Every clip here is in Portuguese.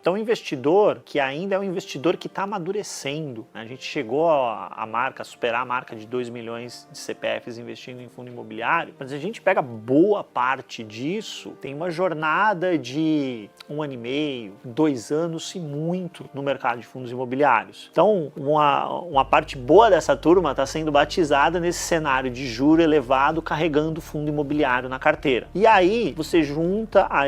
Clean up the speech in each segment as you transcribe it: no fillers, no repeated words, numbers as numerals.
Então, o investidor que ainda é um investidor que está amadurecendo, né? A gente chegou a superar a marca de 2 milhões de CPFs investindo em fundo imobiliário, mas a gente pega boa parte disso, tem uma jornada de 1 ano e meio, 2 anos, se muito, no mercado de fundos imobiliários. Então, uma parte boa dessa turma está sendo batizada nesse cenário de juro elevado, carregando fundo imobiliário na carteira. E aí, você junta a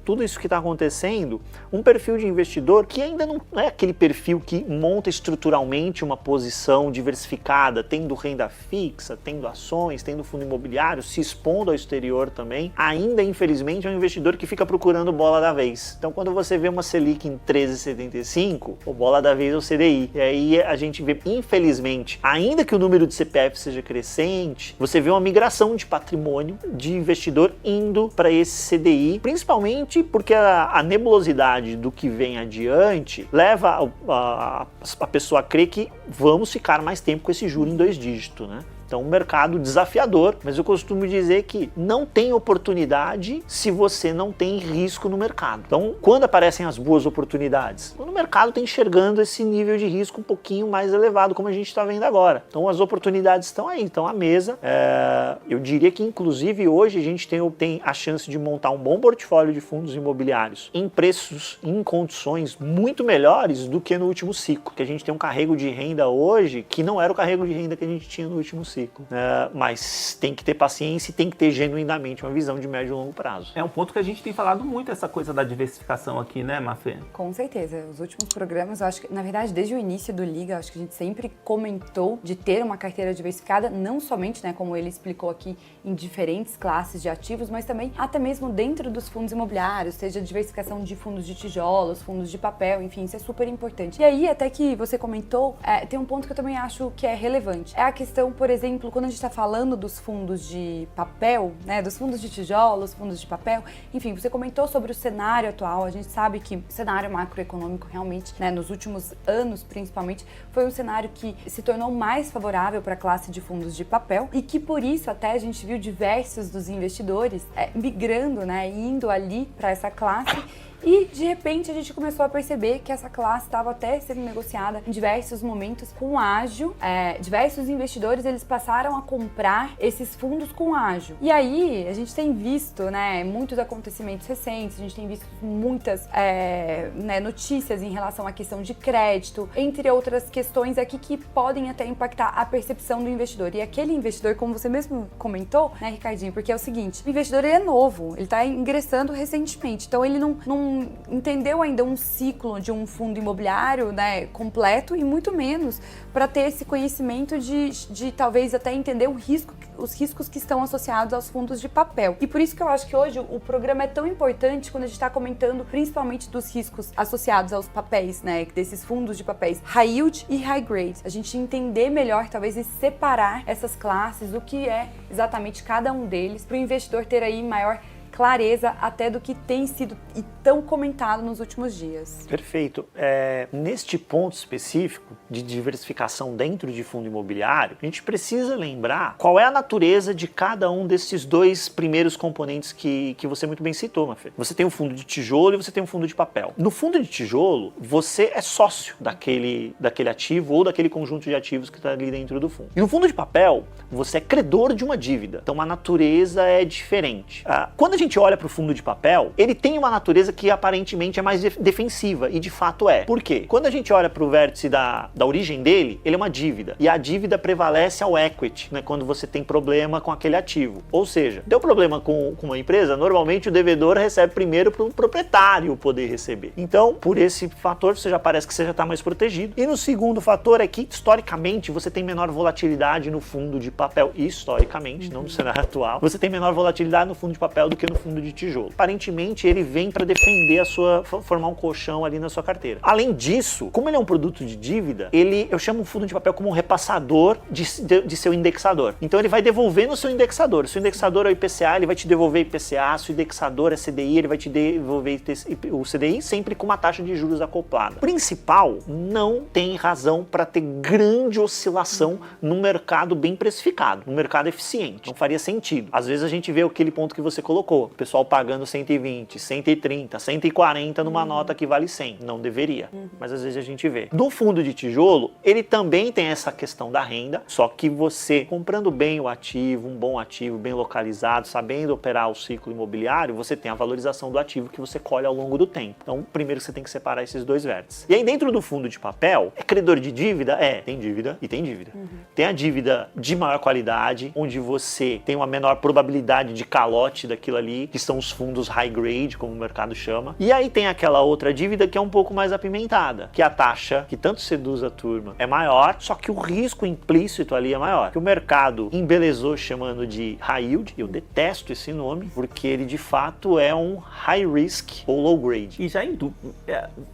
tudo isso que está acontecendo, um perfil de investidor que ainda não é aquele perfil que monta estruturalmente uma posição diversificada, tendo renda fixa, tendo ações, tendo fundo imobiliário, se expondo ao exterior também. Ainda, infelizmente, é um investidor que fica procurando bola da vez. Então, quando você vê uma Selic em 13,75, o bola da vez é o CDI. E aí a gente vê, infelizmente, ainda que o número de CPF seja crescente, você vê uma migração de patrimônio de investidor indo para esse CDI, principalmente porque a nebulosidade do que vem adiante leva a pessoa a crer que vamos ficar mais tempo com esse juro em 2 dígitos, né? Então, um mercado desafiador, mas eu costumo dizer que não tem oportunidade se você não tem risco no mercado. Então, quando aparecem as boas oportunidades? Quando o mercado está enxergando esse nível de risco um pouquinho mais elevado, como a gente está vendo agora. Então, as oportunidades estão aí, estão à mesa. Eu diria que, inclusive, hoje a gente tem a chance de montar um bom portfólio de fundos imobiliários em preços, em condições muito melhores do que no último ciclo. Que a gente tem um carrego de renda hoje que não era o carrego de renda que a gente tinha no último ciclo. Mas tem que ter paciência e tem que ter genuinamente uma visão de médio e longo prazo. É um ponto que a gente tem falado muito, essa coisa da diversificação aqui, né, Mafê? Com certeza. Os últimos programas, eu acho que, na verdade, desde o início do Liga, eu acho que a gente sempre comentou de ter uma carteira diversificada, não somente, né, como ele explicou aqui, em diferentes classes de ativos, mas também até mesmo dentro dos fundos imobiliários, seja diversificação de fundos de tijolos, fundos de papel, enfim, isso é super importante. E aí, até que você comentou, tem um ponto que eu também acho que é relevante. É a questão, por exemplo, quando a gente está falando dos fundos de papel, né, dos fundos de tijolos, fundos de papel, enfim, você comentou sobre o cenário atual. A gente sabe que o cenário macroeconômico realmente, né, nos últimos anos principalmente, foi um cenário que se tornou mais favorável para a classe de fundos de papel e que por isso até a gente viu diversos dos investidores migrando, né, indo ali para essa classe. E, de repente, a gente começou a perceber que essa classe estava até sendo negociada em diversos momentos com ágio. Diversos investidores, eles passaram a comprar esses fundos com ágio. E aí, a gente tem visto, né, muitos acontecimentos recentes, a gente tem visto muitas notícias em relação à questão de crédito, entre outras questões aqui que podem até impactar a percepção do investidor. E aquele investidor, como você mesmo comentou, né, Ricardinho, porque é o seguinte, o investidor ele é novo, ele está ingressando recentemente, então ele não entendeu ainda um ciclo de um fundo imobiliário, né, completo e muito menos para ter esse conhecimento de talvez até entender os riscos que estão associados aos fundos de papel. E por isso que eu acho que hoje o programa é tão importante quando a gente está comentando principalmente dos riscos associados aos papéis, né, desses fundos de papéis high yield e high grade. A gente entender melhor, talvez, e separar essas classes, o que é exatamente cada um deles, para o investidor ter aí maior clareza até do que tem sido e tão comentado nos últimos dias. Perfeito. Neste ponto específico de diversificação dentro de fundo imobiliário, a gente precisa lembrar qual é a natureza de cada um desses 2 primeiros componentes que você muito bem citou, Mafê. Você tem um fundo de tijolo e você tem um fundo de papel. No fundo de tijolo, você é sócio daquele ativo ou daquele conjunto de ativos que está ali dentro do fundo. E no fundo de papel, você é credor de uma dívida. Então a natureza é diferente. Quando a gente olha para o fundo de papel, ele tem uma natureza que aparentemente é mais defensiva, e de fato é. Por quê? Quando a gente olha para o vértice da origem dele, ele é uma dívida, e a dívida prevalece ao equity, né, quando você tem problema com aquele ativo. Ou seja, deu problema com uma empresa, normalmente o devedor recebe primeiro para o proprietário poder receber. Então, por esse fator, você já parece que você já está mais protegido. E no segundo fator é que, historicamente, você tem menor volatilidade no fundo de papel. Historicamente, não no cenário atual. Você tem menor volatilidade no fundo de papel do que no fundo de tijolo. Aparentemente, ele vem para defender formar um colchão ali na sua carteira. Além disso, como ele é um produto de dívida, eu chamo o fundo de papel como um repassador de seu indexador. Então, ele vai devolvendo o seu indexador. Se o indexador é o IPCA, ele vai te devolver IPCA. Se o indexador é CDI, ele vai te devolver o CDI, sempre com uma taxa de juros acoplada. O principal, não tem razão para ter grande oscilação num mercado bem precificado, num mercado eficiente. Não faria sentido. Às vezes a gente vê aquele ponto que você colocou. comentou, o pessoal pagando 120, 130, 140 numa nota que vale 100. Não deveria, mas às vezes a gente vê. No fundo de tijolo, ele também tem essa questão da renda, só que você, comprando bem o ativo, um bom ativo, bem localizado, sabendo operar o ciclo imobiliário, você tem a valorização do ativo que você colhe ao longo do tempo. Então, primeiro você tem que separar esses dois vértices. E aí, dentro do fundo de papel, é credor de dívida? Tem dívida e tem dívida. Tem a dívida de maior qualidade, onde você tem uma menor probabilidade de calote daquilo ali, que são os fundos high grade, como o mercado chama. E aí tem aquela outra dívida que é um pouco mais apimentada, que a taxa, que tanto seduz a turma, é maior, só que o risco implícito ali é maior. Que o mercado embelezou chamando de high yield, eu detesto esse nome, porque ele de fato é um high risk ou low grade. E já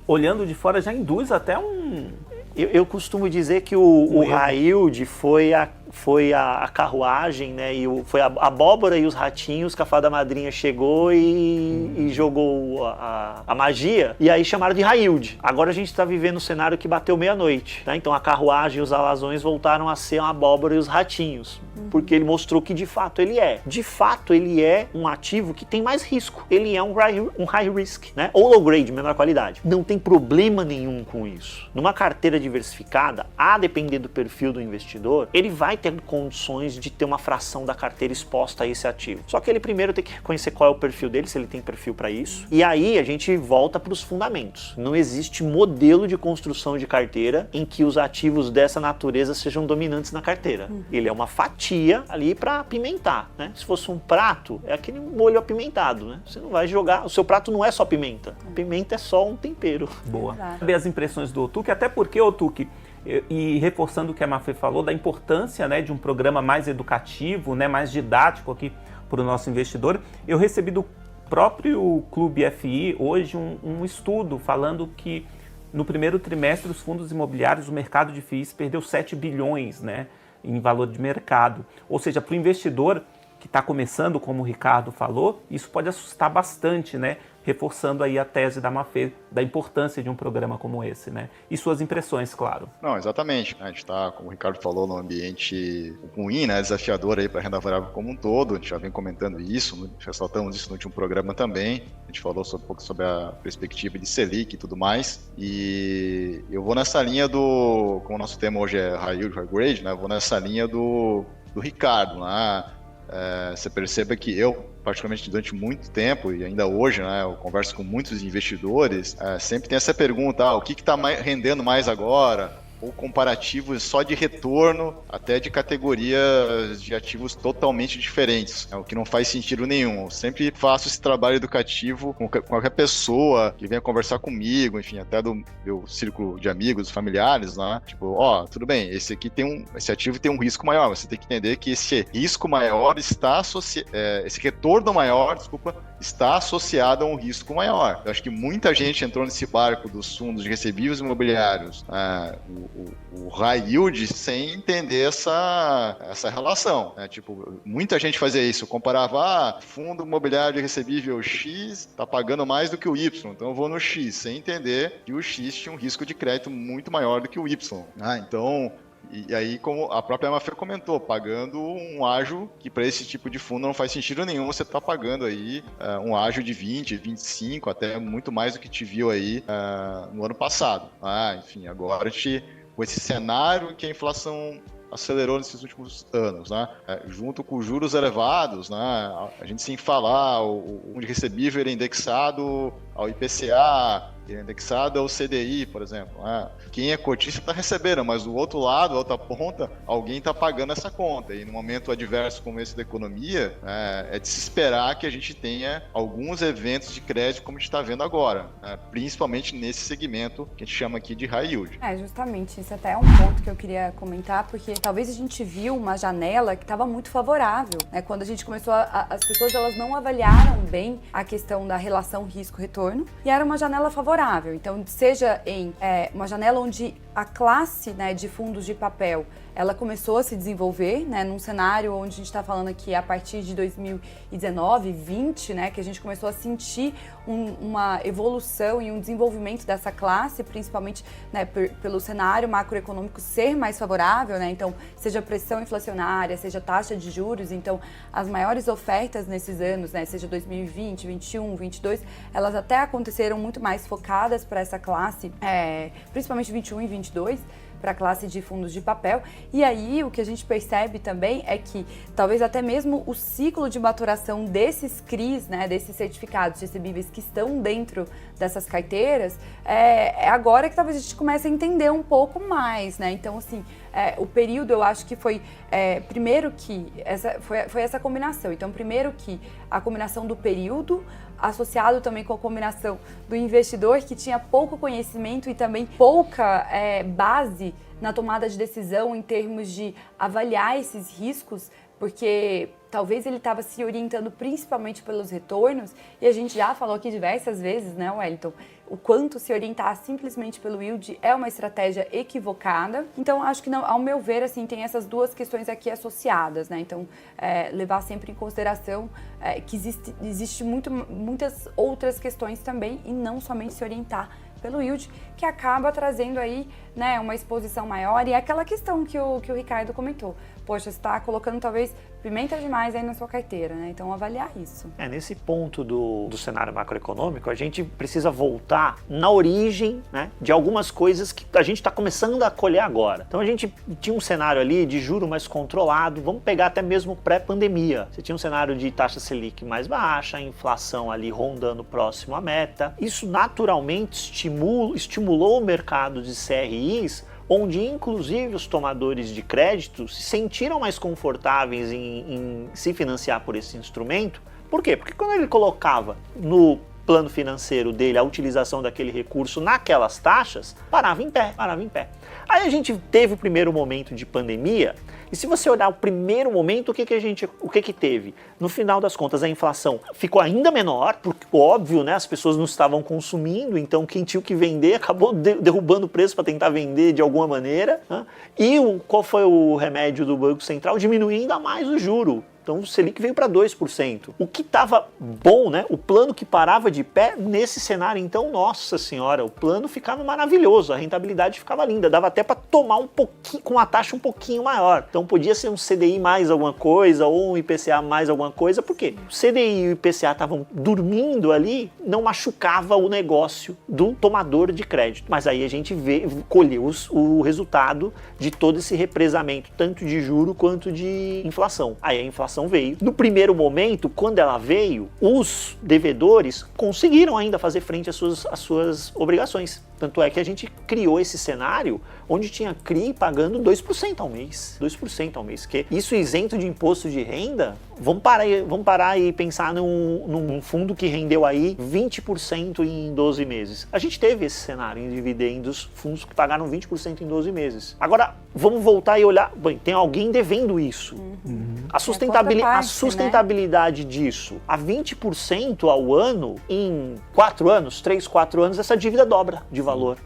olhando de fora, já induz até um... Eu costumo dizer que o high yield foi a carruagem, né? Foi a abóbora e os ratinhos que a fada madrinha chegou e jogou a magia, e aí chamaram de high yield. Agora a gente está vivendo um cenário que bateu meia-noite, tá? Então a carruagem e os alazões voltaram a ser a abóbora e os ratinhos, porque ele mostrou que de fato ele é. De fato ele é um ativo que tem mais risco. Ele é um high risk, né? Ou low grade, menor qualidade. Não tem problema nenhum com isso. Numa carteira diversificada, a depender do perfil do investidor, ele vai ter condições de ter uma fração da carteira exposta a esse ativo. Só que ele primeiro tem que reconhecer qual é o perfil dele, se ele tem perfil para isso. E aí a gente volta para os fundamentos. Não existe modelo de construção de carteira em que os ativos dessa natureza sejam dominantes na carteira. Ele é uma fatia ali para apimentar, né? Se fosse um prato, é aquele molho apimentado, né? Você não vai jogar, o seu prato não é só pimenta. Pimenta é só um tempero. Boa. Saber as impressões do Otuque, até porque, Otuque, e reforçando o que a Mafê falou, da importância, né, de um programa mais educativo, né, mais didático aqui para o nosso investidor, eu recebi do próprio Clube FI hoje um estudo falando que no primeiro trimestre os fundos imobiliários, o mercado de FIIs perdeu 7 bilhões, né, em valor de mercado. Ou seja, para o investidor que está começando, como o Ricardo falou, isso pode assustar bastante, né? Reforçando aí a tese da Mafê, da importância de um programa como esse, né? E suas impressões, claro. Não, exatamente. A gente está, como o Ricardo falou, num ambiente ruim, né? Desafiador aí para a renda variável como um todo. A gente já vem comentando isso, ressaltamos isso no último programa também. A gente falou um pouco sobre a perspectiva de Selic e tudo mais. E eu vou nessa linha do... Como o nosso tema hoje é High Yield, High Grade, né? Eu vou nessa linha do Ricardo, né? Você perceba que eu, particularmente durante muito tempo, e ainda hoje, né, eu converso com muitos investidores, sempre tem essa pergunta, o que está rendendo mais agora? Ou comparativos só de retorno, até de categorias de ativos totalmente diferentes, o que não faz sentido nenhum. Eu sempre faço esse trabalho educativo com qualquer pessoa que venha conversar comigo, enfim, até do meu círculo de amigos, familiares, né? Tipo, tudo bem, esse ativo tem um risco maior, você tem que entender que esse risco maior está esse retorno maior, está associado a um risco maior. Eu acho que muita gente entrou nesse barco dos fundos de recebíveis imobiliários, o high yield, sem entender essa relação, né? Tipo, muita gente fazia isso, comparava, fundo imobiliário de recebível X está pagando mais do que o Y, então eu vou no X, sem entender que o X tinha um risco de crédito muito maior do que o Y. Então, e aí, como a própria Mafê comentou, pagando um ágio que para esse tipo de fundo não faz sentido nenhum, você está pagando aí um ágio de 20, 25, até muito mais do que te viu aí no ano passado. Enfim, agora com esse cenário que a inflação acelerou nesses últimos anos, né? Junto com os juros elevados, né? A gente sem falar, o recebível ele é indexado ao IPCA, ele é indexado ao CDI, por exemplo. Né? Quem é cotista está recebendo, mas do outro lado, a outra ponta, alguém está pagando essa conta. E no momento adverso como esse da economia, é de se esperar que a gente tenha alguns eventos de crédito como a gente está vendo agora, né? Principalmente nesse segmento que a gente chama aqui de high yield. Justamente, isso até é um ponto que eu queria comentar, porque talvez a gente viu uma janela que estava muito favorável, né? Quando a gente começou, as pessoas elas não avaliaram bem a questão da relação risco-retorno, e era uma janela favorável. Então, seja em uma janela onde a classe, né, de fundos de papel, ela começou a se desenvolver, né, num cenário onde a gente está falando aqui a partir de 2019, 20, né, que a gente começou a sentir uma evolução e um desenvolvimento dessa classe, principalmente, né, pelo cenário macroeconômico ser mais favorável, né, então seja pressão inflacionária, seja taxa de juros, então as maiores ofertas nesses anos, né, seja 2020, 21, 22, elas até aconteceram muito mais focadas para essa classe, principalmente 21 e 22, para a classe de fundos de papel. E aí o que a gente percebe também é que talvez até mesmo o ciclo de maturação desses CRIs, né, desses certificados recebíveis que estão dentro dessas carteiras, é agora que talvez a gente comece a entender um pouco mais, né? Então, assim, o período eu acho que foi, primeiro que, foi essa combinação. Então, primeiro que a combinação do período, associado também com a combinação do investidor que tinha pouco conhecimento e também pouca base na tomada de decisão em termos de avaliar esses riscos, porque talvez ele estava se orientando principalmente pelos retornos, e a gente já falou aqui diversas vezes, né, Wellington, o quanto se orientar simplesmente pelo yield é uma estratégia equivocada. Então, acho que, ao meu ver, assim, tem essas duas questões aqui associadas, né? Então, levar sempre em consideração que existe muitas outras questões também, e não somente se orientar pelo yield, que acaba trazendo aí, né, uma exposição maior. E é aquela questão que o Ricardo comentou. Poxa, você está colocando talvez pimenta demais aí na sua carteira, né? Então, avaliar isso. Nesse ponto do cenário macroeconômico, a gente precisa voltar na origem, né, de algumas coisas que a gente está começando a colher agora. Então, a gente tinha um cenário ali de juro mais controlado, vamos pegar até mesmo pré-pandemia. Você tinha um cenário de taxa Selic mais baixa, a inflação ali rondando próximo à meta. Isso naturalmente estimulou o mercado de CRIs, onde inclusive os tomadores de crédito se sentiram mais confortáveis em se financiar por esse instrumento. Por quê? Porque quando ele colocava no plano financeiro dele a utilização daquele recurso naquelas taxas, parava em pé. Aí a gente teve o primeiro momento de pandemia, e se você olhar o primeiro momento, o que teve? No final das contas, a inflação ficou ainda menor, porque, óbvio, né, as pessoas não estavam consumindo, então quem tinha que vender acabou derrubando o preço para tentar vender de alguma maneira, né? E qual foi o remédio do Banco Central? Diminuir ainda mais o juro. Então o Selic veio para 2%. O que estava bom, né? O plano que parava de pé, nesse cenário, então, nossa senhora, o plano ficava maravilhoso, a rentabilidade ficava linda, dava até para tomar um pouquinho, com a taxa um pouquinho maior. Então podia ser um CDI mais alguma coisa, ou um IPCA mais alguma coisa, porque o CDI e o IPCA estavam dormindo ali, não machucava o negócio do tomador de crédito. Mas aí a gente colheu o resultado de todo esse represamento, tanto de juro quanto de inflação. Aí a inflação veio. No primeiro momento, quando ela veio, os devedores conseguiram ainda fazer frente às suas obrigações. Tanto é que a gente criou esse cenário onde tinha CRI pagando 2% ao mês. 2% ao mês. Que isso isento de imposto de renda, vamos parar e pensar num fundo que rendeu aí 20% em 12 meses. A gente teve esse cenário em dividendos, fundos que pagaram 20% em 12 meses. Agora, vamos voltar e olhar, bem, tem alguém devendo isso. A sustentabilidade disso, a 20% ao ano, em 4 anos, 3, 4 anos, essa dívida dobra de valor.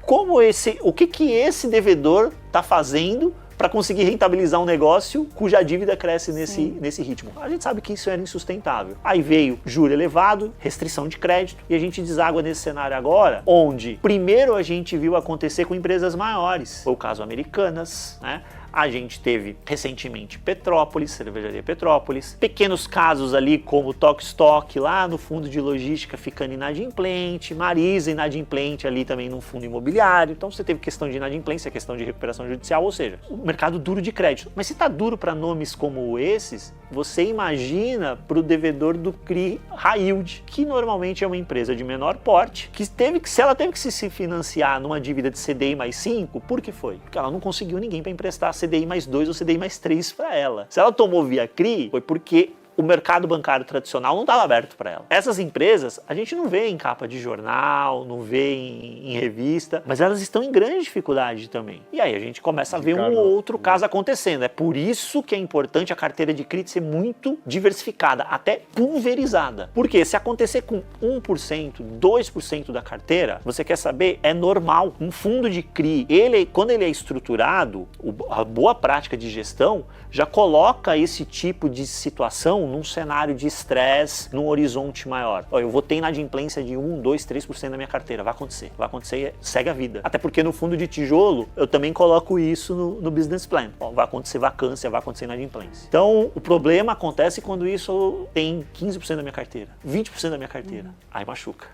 O que esse devedor está fazendo para conseguir rentabilizar um negócio cuja dívida cresce nesse ritmo? A gente sabe que isso era insustentável. Aí veio juro elevado, restrição de crédito, e a gente deságua nesse cenário agora, onde primeiro a gente viu acontecer com empresas maiores. Foi o caso Americanas, né? A gente teve recentemente Petrópolis, Cervejaria Petrópolis, pequenos casos ali como Tok Stock lá no fundo de logística ficando inadimplente, Marisa inadimplente ali também no fundo imobiliário. Então você teve questão de inadimplência, questão de recuperação judicial, ou seja, o mercado duro de crédito. Mas se está duro para nomes como esses, você imagina para o devedor do CRI High Yield, que normalmente é uma empresa de menor porte, que se ela teve que se financiar numa dívida de CDI mais 5, por que foi? Porque ela não conseguiu ninguém para emprestar CDI mais 2 ou CDI mais 3 para ela. Se ela tomou via CRI, foi porque o mercado bancário tradicional não estava aberto para ela. Essas empresas, a gente não vê em capa de jornal, não vê em revista, mas elas estão em grande dificuldade também. E aí a gente começa a ver um ou outro caso acontecendo. É por isso que é importante a carteira de CRI ser muito diversificada, até pulverizada. Porque se acontecer com 1%, 2% da carteira, você quer saber, é normal. Um fundo de CRI, quando ele é estruturado, a boa prática de gestão já coloca esse tipo de situação num cenário de estresse, num horizonte maior. Eu vou ter inadimplência de 1, 2, 3% da minha carteira. Vai acontecer, segue a vida. Até porque no fundo de tijolo, eu também coloco isso no business plan. Vai acontecer vacância, vai acontecer inadimplência. Então, o problema acontece quando isso tem 15% da minha carteira, 20% da minha carteira. Aí machuca.